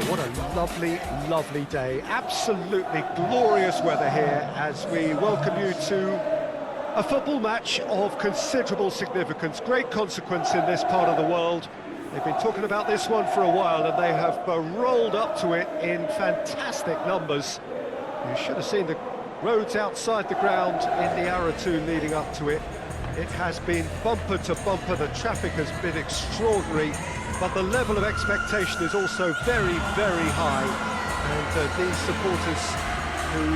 What a lovely, lovely day. Absolutely glorious weather here as we welcome you to a football match of considerable significance, great consequence in this part of the world. They've been talking about this one for a while and they have rolled up to it in fantastic numbers. You should have seen the roads outside the ground in the hour or two leading up to it. It has been bumper to bumper, the traffic has been extraordinary, but the level of expectation is also very, very high. And these supporters who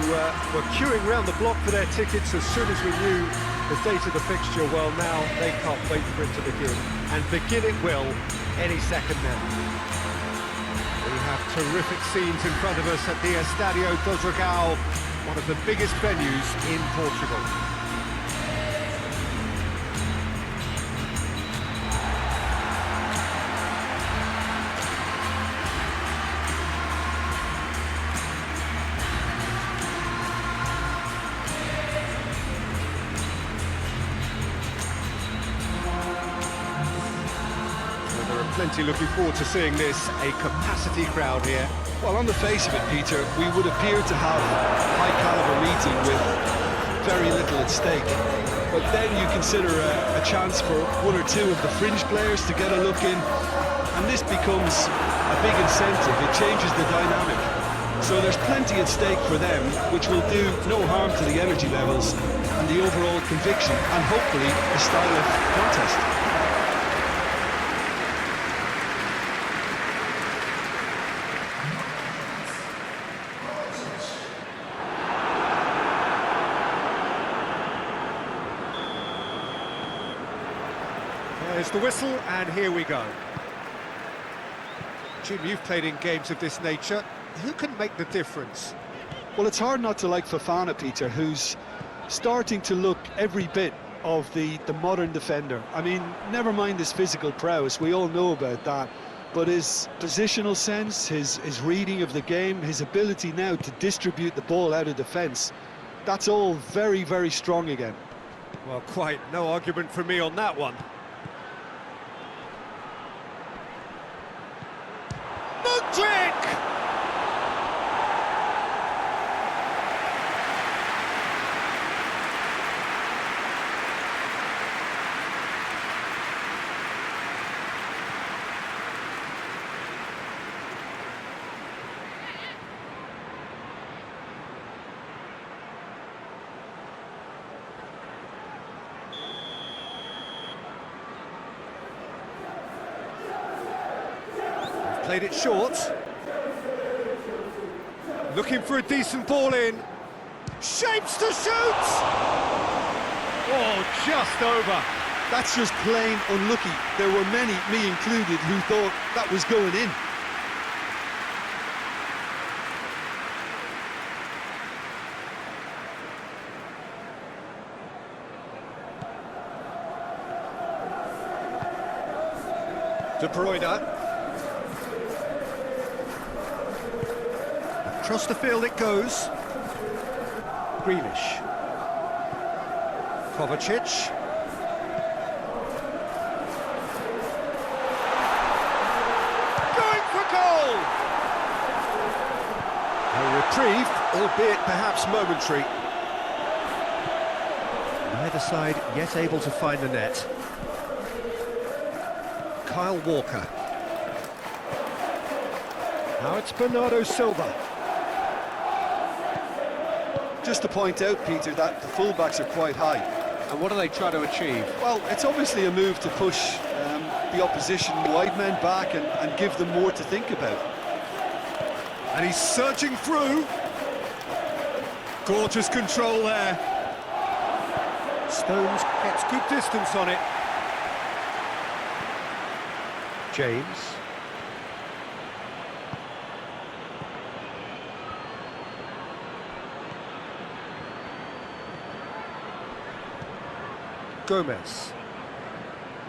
were queuing round the block for their tickets as soon as we knew the date of the fixture, well now they can't wait for it to begin. And begin it will any second now. We have terrific scenes in front of us at the Estadio do Dragão, one of the biggest venues in Portugal. Plenty looking forward to seeing this, a capacity crowd here. Well, on the face of it, Peter, we would appear to have a high-caliber meeting with very little at stake. But then you consider a chance for one or two of the fringe players to get a look in, and this becomes a big incentive. It changes the dynamic. So there's plenty at stake for them, which will do no harm to the energy levels and the overall conviction, and hopefully the style of contest. There's the whistle, and here we go. Jim, you've played in games of this nature. Who can make the difference? Well, it's hard not to like Fofana, Peter, who's starting to look every bit of the modern defender. I mean, never mind his physical prowess, we all know about that. But his positional sense, his reading of the game, his ability now to distribute the ball out of defence, that's all very, very strong again. Well, quite no argument from me on that one. Played it short. Looking for a decent ball in. Shapes to shoot! Oh, just over. That's just plain unlucky. There were many, me included, who thought that was going in. De Bruyne. Across the field it goes. Grealish. Kovacic. Going for goal! A reprieve, albeit perhaps momentary. Neither side yet able to find the net. Kyle Walker. Now it's Bernardo Silva. Just to point out, Peter, that the fullbacks are quite high. And what are they trying to achieve? Well, it's obviously a move to push the opposition wide men back and give them more to think about. And he's surging through. Gorgeous control there. Stones gets good distance on it. James. Gomez.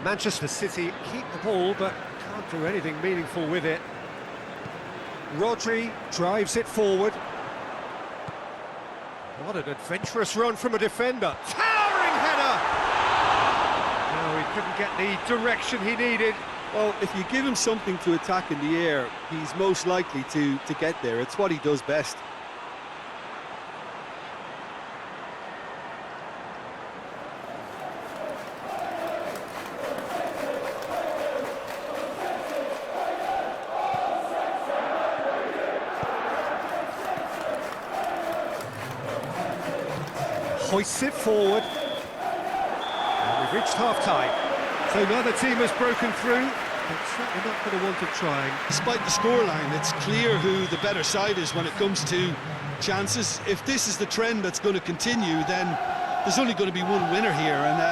Manchester City keep the ball but can't do anything meaningful with it. Rodri drives it forward. What an adventurous run from a defender. Towering header! No, he couldn't get the direction he needed. Well, if you give him something to attack in the air, he's most likely to get there. It's what he does best. Hoists it forward. And we've reached half-time. So neither team has broken through, but certainly not for the want of trying. Despite the scoreline, it's clear who the better side is when it comes to chances. If this is the trend that's going to continue, then there's only going to be one winner here, and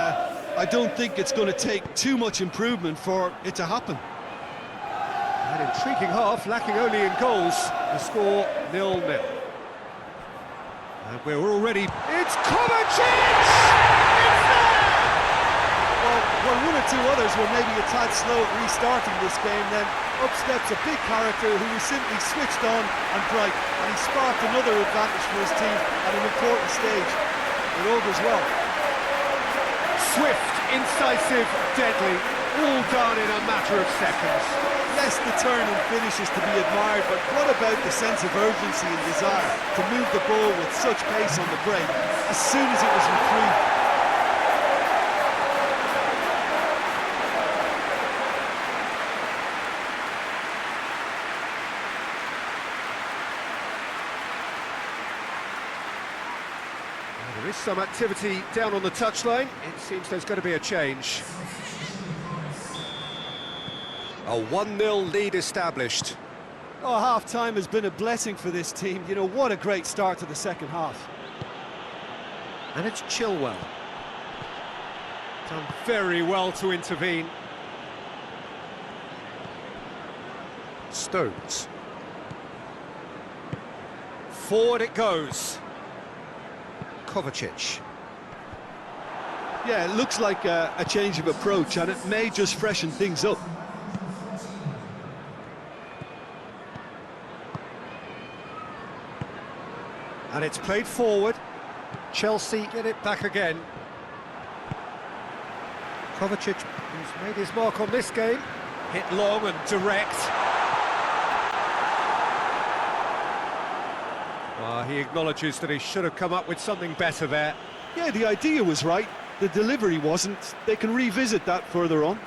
I don't think it's going to take too much improvement for it to happen. An intriguing half, lacking only in goals. The score 0-0. And we're already... It's Kovacic! It's there! Well, one or two others were maybe a tad slow at restarting this game, then up steps a big character who was simply switched on and bright, and he sparked another advantage for his team at an important stage. It augurs well. Swift, incisive, deadly, all done in a matter of seconds. Yes, the turn and finish is to be admired, but what about the sense of urgency and desire to move the ball with such pace on the break as soon as it was retrieved? There is some activity down on the touchline. It seems there's going to be a change. A 1-0 lead established. Oh, half-time has been a blessing for this team. You know, what a great start to the second half. And it's Chilwell. Done very well to intervene. Stones. Forward it goes. Kovacic. Yeah, it looks like a change of approach, and it may just freshen things up. And it's played forward. Chelsea get it back again. Kovacic, who's made his mark on this game. Hit long and direct. Well, he acknowledges that he should have come up with something better there. Yeah, the idea was right. The delivery wasn't. They can revisit that further on.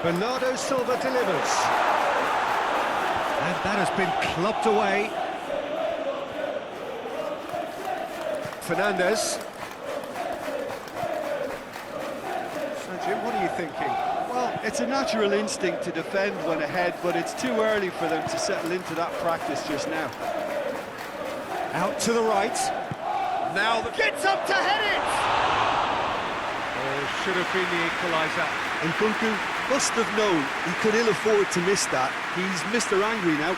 Bernardo Silva delivers. And that has been clubbed away. Fernandez. So, Jim, what are you thinking? Well, it's a natural instinct to defend when ahead, but it's too early for them to settle into that practice just now. Out to the right. Now the... Gets up to head it! Oh, should have been the equaliser. And Kunku must have known he could ill afford to miss that. He's Mr. Angry now.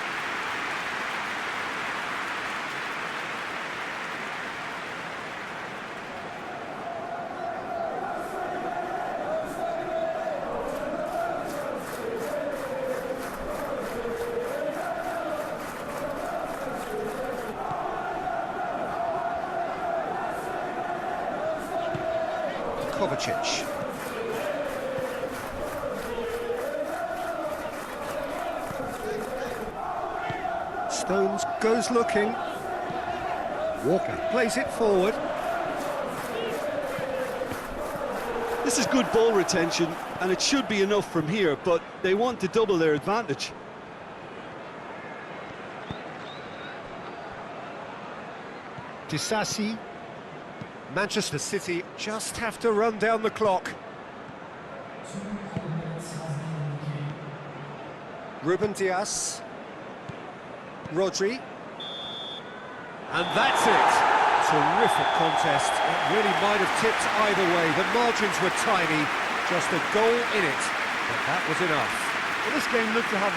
Kovacic. Stones goes looking. Walker plays it forward. This is good ball retention, and it should be enough from here, but they want to double their advantage. Disasi. Manchester City just have to run down the clock. Ruben Dias. Rodri. And that's it. Terrific contest. It really might have tipped either way. The margins were tiny. Just a goal in it. But that was enough. Well, this game looked to have